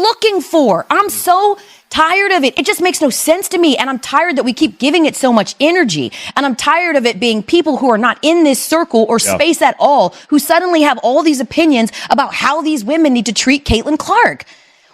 looking for? I'm so tired of it. It just makes no sense to me. And I'm tired that we keep giving it so much energy. And I'm tired of it being people who are not in this circle or space at all, who suddenly have all these opinions about how these women need to treat Caitlin Clark.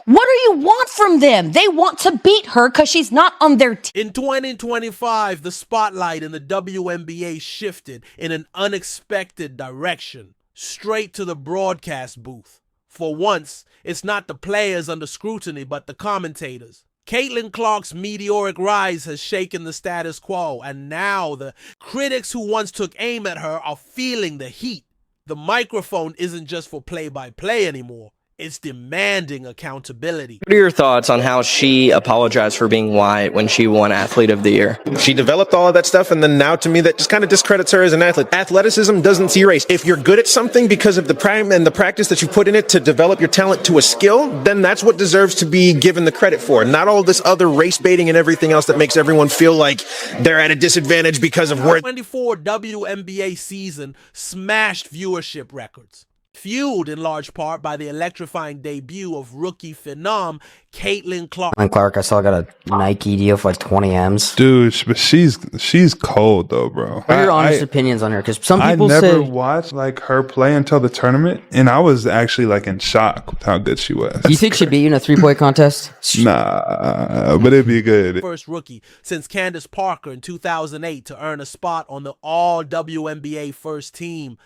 What do you want from them? They want to beat her because she's not on their team. In 2025, the spotlight in the WNBA shifted in an unexpected direction, straight to the broadcast booth. For once, it's not the players under scrutiny, but the commentators. Caitlin Clark's meteoric rise has shaken the status quo, and now the critics who once took aim at her are feeling the heat. The microphone isn't just for play-by-play anymore. It's demanding accountability. What are your thoughts on how she apologized for being white when she won Athlete of the Year? She developed all of that stuff, and then now to me that just kind of discredits her as an athlete. Athleticism doesn't see race. If you're good at something because of the prime and the practice that you put in it to develop your talent to a skill, then that's what deserves to be given the credit for. Not all this other race baiting and everything else that makes everyone feel like they're at a disadvantage because of where. The 24 WNBA season smashed viewership records, fueled in large part by the electrifying debut of rookie phenom Caitlin Clark. Clark, I still got a Nike deal for like 20 M's. Dude, but she's cold though, bro. What are your honest opinions on her? Because some people I never watched like her play until the tournament, and I was actually like in shock with how good she was. You think she'd beat you in a 3-point contest? Nah, but it'd be good. First rookie since Candace Parker in 2008 to earn a spot on the all WNBA first team.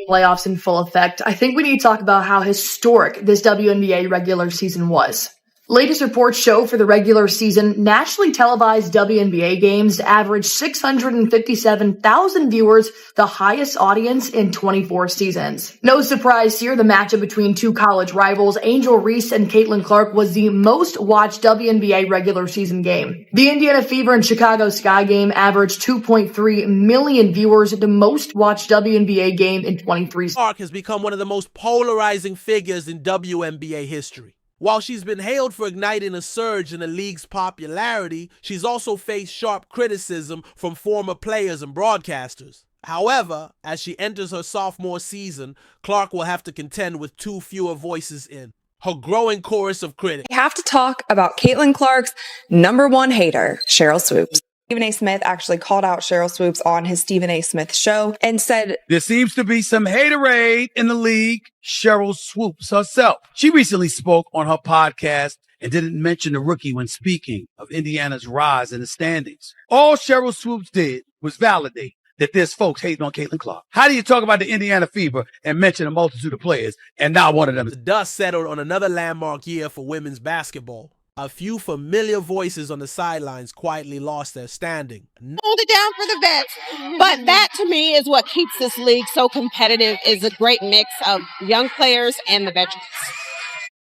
Playoffs in full effect. I think we need to talk about how historic this WNBA regular season was. Latest reports show for the regular season, nationally televised WNBA games averaged 657,000 viewers, the highest audience in 24 seasons. No surprise here, the matchup between two college rivals, Angel Reese and Caitlin Clark, was the most watched WNBA regular season game. The Indiana Fever and Chicago Sky game averaged 2.3 million viewers, the most watched WNBA game in 23 seasons. Clark has become one of the most polarizing figures in WNBA history. While she's been hailed for igniting a surge in the league's popularity, she's also faced sharp criticism from former players and broadcasters. However, as she enters her sophomore season, Clark will have to contend with two fewer voices in her growing chorus of critics. We have to talk about Caitlin Clark's number one hater, Cheryl Swoops. Stephen A. Smith actually called out Cheryl Swoops on his Stephen A. Smith show and said, "There seems to be some haterade in the league." Cheryl Swoops herself. She recently spoke on her podcast and didn't mention the rookie when speaking of Indiana's rise in the standings. All Cheryl Swoops did was validate that there's folks hating on Caitlin Clark. How do you talk about the Indiana Fever and mention a multitude of players and not one of them? The dust settled on another landmark year for women's basketball. A few familiar voices on the sidelines quietly lost their standing. Hold it down for the vets. But that, to me, is what keeps this league so competitive, is a great mix of young players and the veterans.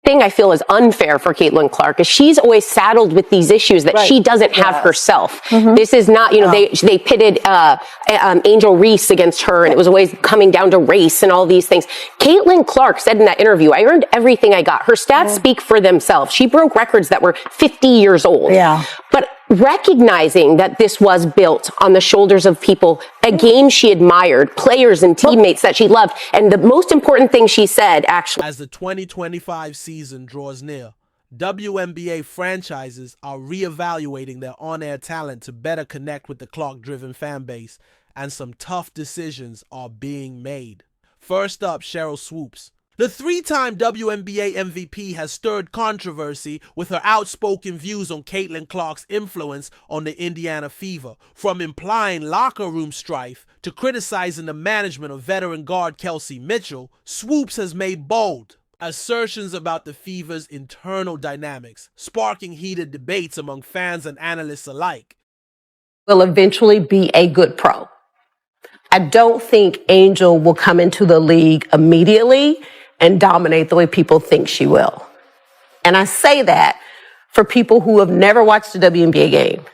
Thing I feel is unfair for Caitlin Clark is she's always saddled with these issues that she doesn't have herself. This is not, they pitted Angel Reese against her, and it was always coming down to race and all these things. Caitlin Clark said in that interview, "I earned everything I got." Her stats speak for themselves. She broke records that were 50 years old. But recognizing that this was built on the shoulders of people, a game she admired, players and teammates that she loved. And the most important thing she said, actually, as the 2025 season draws near, WNBA franchises are reevaluating their on-air talent to better connect with the Clark-driven fan base, and some tough decisions are being made. First up, Cheryl Swoops. The three-time WNBA MVP has stirred controversy with her outspoken views on Caitlin Clark's influence on the Indiana Fever, from implying locker room strife to criticizing the management of veteran guard Kelsey Mitchell. Swoops has made bold assertions about the Fever's internal dynamics, sparking heated debates among fans and analysts alike. will eventually be a good pro. I don't think Angel will come into the league immediately and dominate the way people think she will. And I say that for people who have never watched a WNBA game.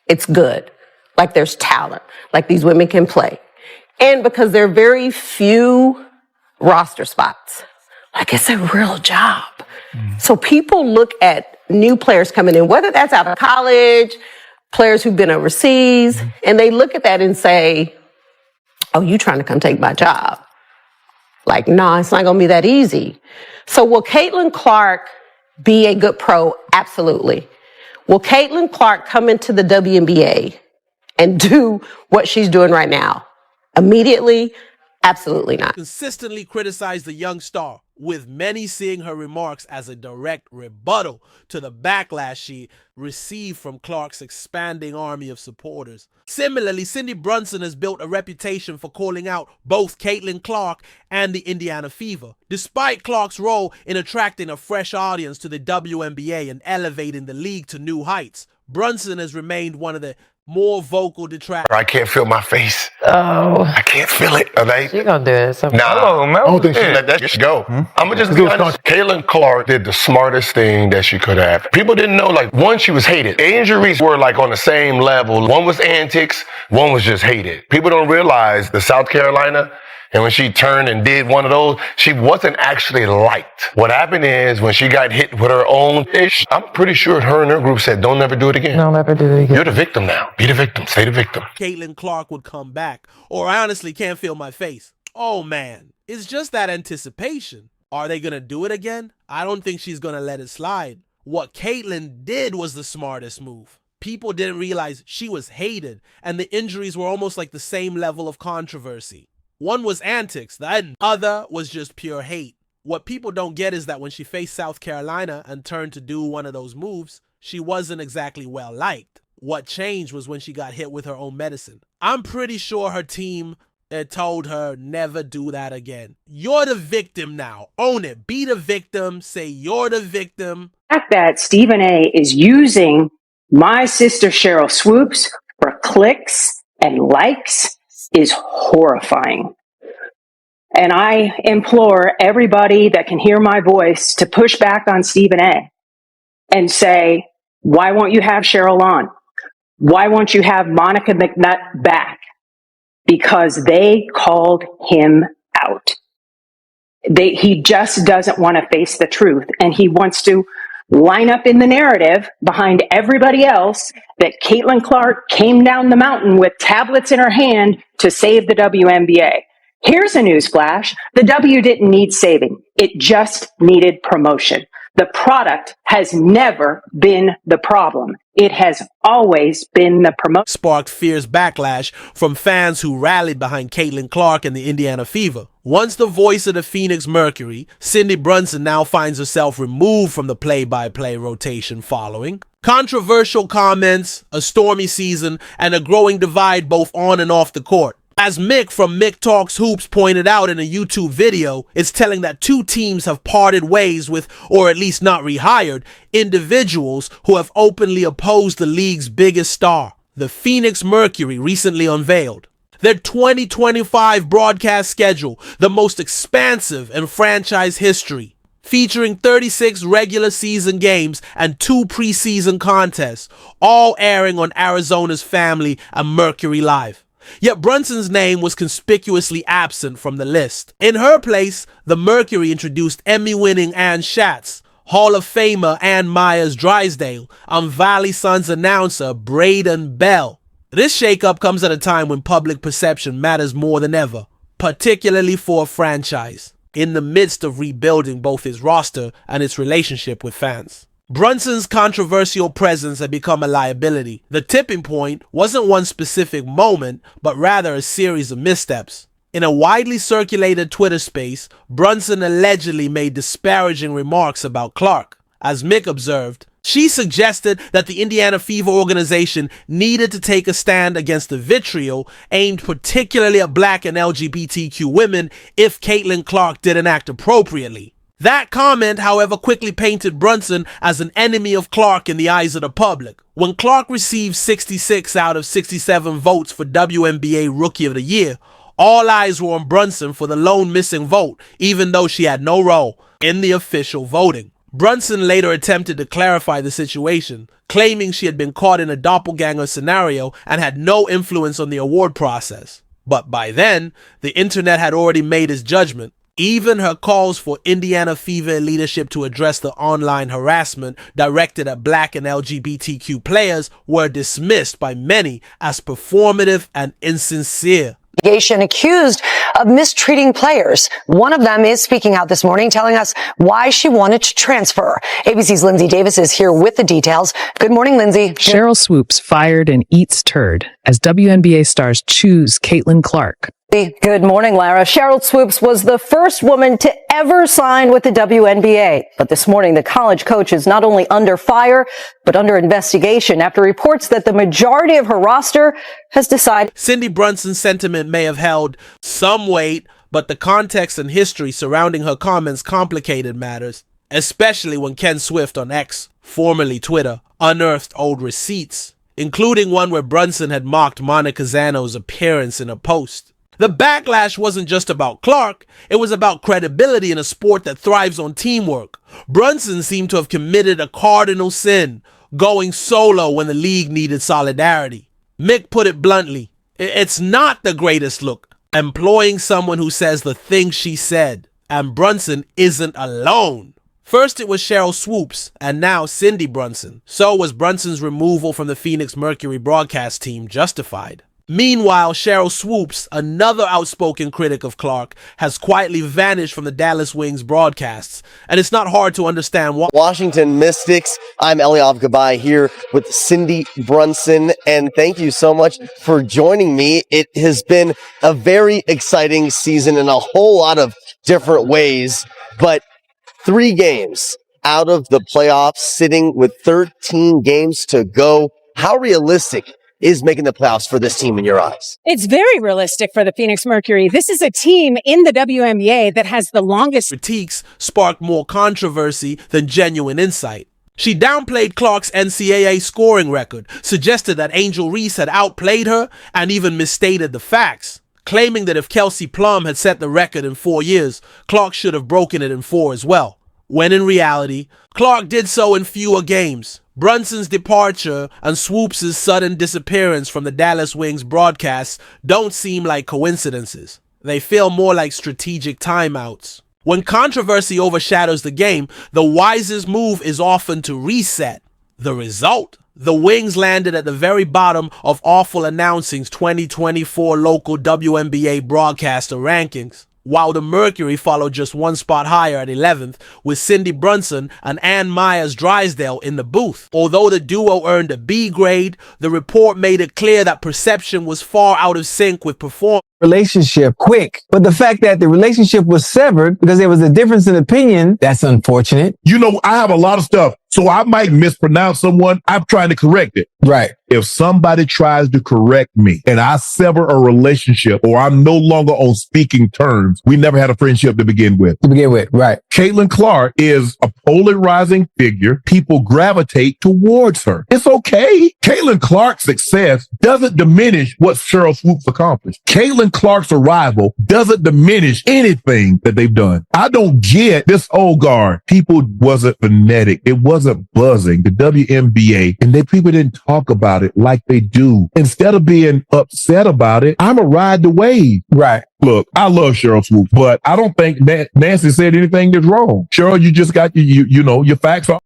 It's good. Like there's talent. Like these women can play. And because there are very few roster spots. Like it's a real job. So people look at new players coming in, whether that's out of college, players who've been overseas, and they look at that and say, oh, you trying to come take my job. Like, nah, it's not going to be that easy. So will Caitlin Clark be a good pro? Absolutely. Will Caitlin Clark come into the WNBA and do what she's doing right now immediately? Absolutely not. Consistently criticized the young star, with many seeing her remarks as a direct rebuttal to the backlash she received from Clark's expanding army of supporters. Similarly, Cindy Brunson has built a reputation for calling out both Caitlin Clark and the Indiana Fever. Despite Clark's role in attracting a fresh audience to the WNBA and elevating the league to new heights, Brunson has remained one of the more vocal detractors. I can't feel my face. Oh. I can't feel it. Are they? She gonna do it. Nah, I don't think she let that just go. I'm gonna just be honest. Caitlin Clark did the smartest thing that she could have. People didn't know, like, one, she was hated. Injuries were like on the same level. One was antics, one was just hated. People don't realize the South Carolina, and when she turned and did one of those, she wasn't actually liked. What happened is when she got hit with her own ish, I'm pretty sure her and her group said, don't ever do it again. Don't ever do it again. You're the victim now. Be the victim. Stay the victim. Caitlin Clark would come back, or I honestly can't feel my face. Oh man, it's just that anticipation. Are they gonna do it again? I don't think she's gonna let it slide. What Caitlin did was the smartest move. People didn't realize she was hated, and the injuries were almost like the same level of controversy. One was antics, the other was just pure hate. What people don't get is that when she faced South Carolina and turned to do one of those moves, she wasn't exactly well liked. What changed was when she got hit with her own medicine. I'm pretty sure her team told her never do that again. You're the victim now. Own it. Be the victim. Say you're the victim. The fact that Stephen A is using my sister Cheryl Swoops for clicks and likes is horrifying. And I implore everybody that can hear my voice to push back on Stephen A and say, why won't you have Cheryl on? Why won't you have Monica McNutt back? Because they called him out. He just doesn't want to face the truth, and he wants to line up in the narrative behind everybody else that Caitlin Clark came down the mountain with tablets in her hand to save the WNBA. Here's a newsflash. The W didn't need saving. It just needed promotion. The product has never been the problem. It has always been the promotion. Sparked fierce backlash from fans who rallied behind Caitlin Clark and the Indiana Fever. Once the voice of the Phoenix Mercury, Cindy Brunson now finds herself removed from the play-by-play rotation following controversial comments, a stormy season, and a growing divide both on and off the court. As Mick from Mick Talks Hoops pointed out in a YouTube video, it's telling that two teams have parted ways with, or at least not rehired, individuals who have openly opposed the league's biggest star. The Phoenix Mercury recently unveiled their 2025 broadcast schedule, the most expansive in franchise history, featuring 36 regular season games and 2 preseason contests, all airing on Arizona's Family and Mercury Live. Yet Brunson's name was conspicuously absent from the list. In her place, the Mercury introduced Emmy-winning Ann Schatz, Hall of Famer Ann Myers-Drysdale, and Valley Sun's announcer Braden Bell. This shakeup comes at a time when public perception matters more than ever, particularly for a franchise, in the midst of rebuilding both its roster and its relationship with fans. Brunson's controversial presence had become a liability. The tipping point wasn't one specific moment, but rather a series of missteps. In a widely circulated Twitter space, Brunson allegedly made disparaging remarks about Clark. As Mick observed, she suggested that the Indiana Fever organization needed to take a stand against the vitriol aimed particularly at Black and LGBTQ women if Caitlin Clark didn't act appropriately. That comment, however, quickly painted Brunson as an enemy of Clark in the eyes of the public. When Clark received 66 out of 67 votes for WNBA Rookie of the Year, all eyes were on Brunson for the lone missing vote, even though she had no role in the official voting. Brunson later attempted to clarify the situation, claiming she had been caught in a doppelganger scenario and had no influence on the award process. But by then, the internet had already made its judgment. Even her calls for Indiana Fever leadership to address the online harassment directed at Black and LGBTQ players were dismissed by many as performative and insincere. Accused of mistreating players. One of them is speaking out this morning, telling us why she wanted to transfer. ABC's Lindsay Davis is here with the details. Good morning, Lindsay. Cheryl Swoops fired and eats turd as WNBA stars choose Caitlin Clark. Good morning, Lara. Cheryl Swoops was the first woman to ever sign with the WNBA. But this morning, the college coach is not only under fire, but under investigation after reports that the majority of her roster has decided. Cindy Brunson's sentiment may have held some weight, but the context and history surrounding her comments complicated matters, especially when Ken Swift on X, formerly Twitter, unearthed old receipts, including one where Brunson had mocked Monica Zano's appearance in a post. The backlash wasn't just about Clark, it was about credibility in a sport that thrives on teamwork. Brunson seemed to have committed a cardinal sin, going solo when the league needed solidarity. Mick put it bluntly, it's not the greatest look, employing someone who says the things she said, and Brunson isn't alone. First it was Cheryl Swoops, and now Cindy Brunson. So was Brunson's removal from the Phoenix Mercury broadcast team justified? Meanwhile, Cheryl Swoops, another outspoken critic of Clark, has quietly vanished from the Dallas Wings broadcasts, and it's not hard to understand why. Washington Mystics, I'm Eliav Gabay here with Cindy Brunson, and thank you so much for joining me. It has been a very exciting season in a whole lot of different ways, but 3 games out of the playoffs, sitting with 13 games to go. How realistic is making the playoffs for this team in your eyes? It's very realistic for the Phoenix Mercury. This is a team in the WNBA that has the longest. Critiques sparked more controversy than genuine insight. She downplayed Clark's NCAA scoring record, suggested that Angel Reese had outplayed her, and even misstated the facts, claiming that if Kelsey Plum had set the record in 4 years, Clark should have broken it in 4 as well, when in reality, Clark did so in fewer games. Brunson's departure and Swoops' sudden disappearance from the Dallas Wings broadcasts don't seem like coincidences. They feel more like strategic timeouts. When controversy overshadows the game, the wisest move is often to reset. The result? The Wings landed at the very bottom of Awful Announcing's 2024 local WNBA broadcaster rankings, while the Mercury followed just 1 spot higher at 11th, with Cindy Brunson and Ann Myers-Drysdale in the booth. Although the duo earned a B grade, the report made it clear that perception was far out of sync with performance. Relationship quick, but the fact that the relationship was severed because there was a difference in opinion, that's unfortunate. You know, I have a lot of stuff, so I might mispronounce someone. I'm trying to correct it. Right. If somebody tries to correct me and I sever a relationship or I'm no longer on speaking terms, we never had a friendship to begin with. Right. Caitlin Clark is a polarizing figure. People gravitate towards her. It's okay. Caitlin Clark's success doesn't diminish what Cheryl Swoops accomplished. Caitlin Clark's arrival doesn't diminish anything that they've done. I don't get this old guard. People wasn't phonetic. It wasn't buzzing. The WNBA, and people didn't talk about it like they do. Instead of being upset about it, I'm a ride the wave. Right. Look, I love Cheryl Swoops, but I don't think Nancy said anything that's wrong. Cheryl, you just got, you know, your facts are